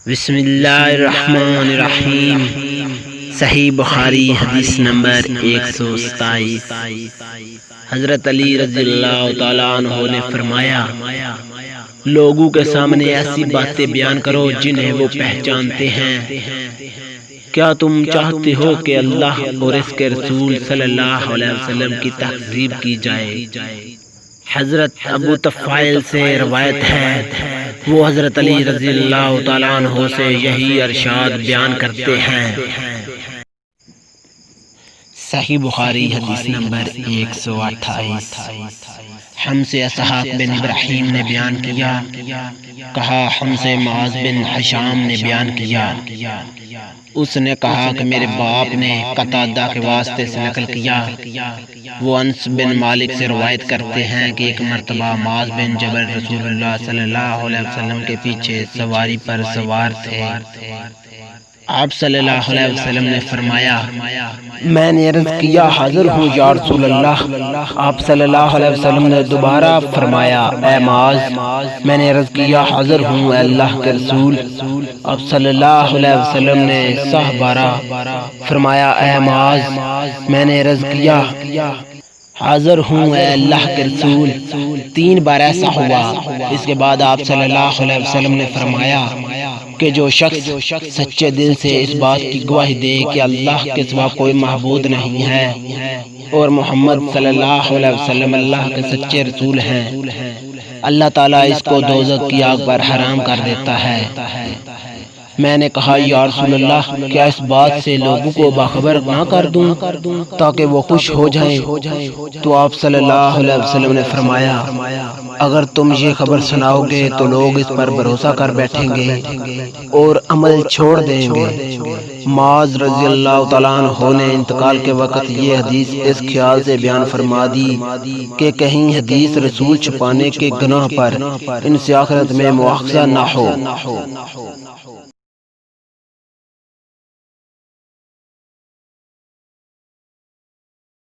بسم اللہ الرحمن الرحیم۔ صحیح بخاری حدیث نمبر 127۔ حضرت علی رضی اللہ تعالیٰ عنہ نے فرمایا، لوگوں کے سامنے ایسی باتیں بیان کرو جنہیں وہ پہچانتے ہیں۔ کیا تم چاہتے ہو کہ اللہ اور اس کے رسول صلی اللہ علیہ وسلم کی تکذیب کی جائے؟ حضرت ابو طفیل سے روایت ہے، وہ حضرت علی رضی اللہ تعالیٰ عنہ سے یہی ارشاد بیان کرتے ہیں۔ صحیح بخاری حدیث نمبر 128۔ ہم سے اسحاق بن ابراہیم نے بیان کیا، کہا ہم سے معاذ بن ہشام نے بیان کیا، اس نے کہا کہ میرے باپ نے قتادہ کے واسطے سے نقل کیا، وہ انس بن مالک سے روایت کرتے ہیں کہ ایک مرتبہ معاذ بن جبل رسول اللہ صلی اللہ علیہ وسلم کے پیچھے سواری پر سوار تھے۔ آپ صلی اللہ علیہ وسلم نے فرمایا، میں نے عرض کیا حاضر ہوں یا رسول اللہ۔ آپ صلی اللہ علیہ وسلم نے دوبارہ فرمایا، اے معاذ۔ میں نے عرض کیا حاضر ہوں اے اللہ کے رسول۔ آپ صلی اللہ علیہ وسلم نے 12 فرمایا، اے معاذ۔ میں نے عرض کیا حاضر ہوں اے اللہ کے رسول۔ 3 بار ایسا ہوا۔ اس کے بعد آپ صلی اللہ علیہ وسلم نے فرمایا کہ جو شخص سچے دل سے اس بات کی گواہی دے کہ اللہ کے سوا کوئی معبود نہیں ہے اور محمد صلی اللہ علیہ وسلم اللہ کے سچے رسول ہیں، اللہ تعالیٰ اس کو دوزخ کی آگ پر حرام کر دیتا ہے۔ میں نے کہا یا رسول اللہ، کیا اس بات سے لوگوں کو باخبر نہ کر دوں تاکہ وہ خوش ہو جائیں؟ تو آپ صلی اللہ علیہ وسلم نے فرمایا، اگر تم یہ خبر سناؤ گے تو لوگ اس پر بھروسہ کر بیٹھیں گے اور عمل چھوڑ دیں گے۔ معاذ رضی اللہ تعالیٰ عنہ نے انتقال کے وقت یہ حدیث اس خیال سے بیان فرما دی کہ کہیں حدیث رسول چھپانے کے گناہ پر ان سے آخرت میں مواخذہ نہ ہو۔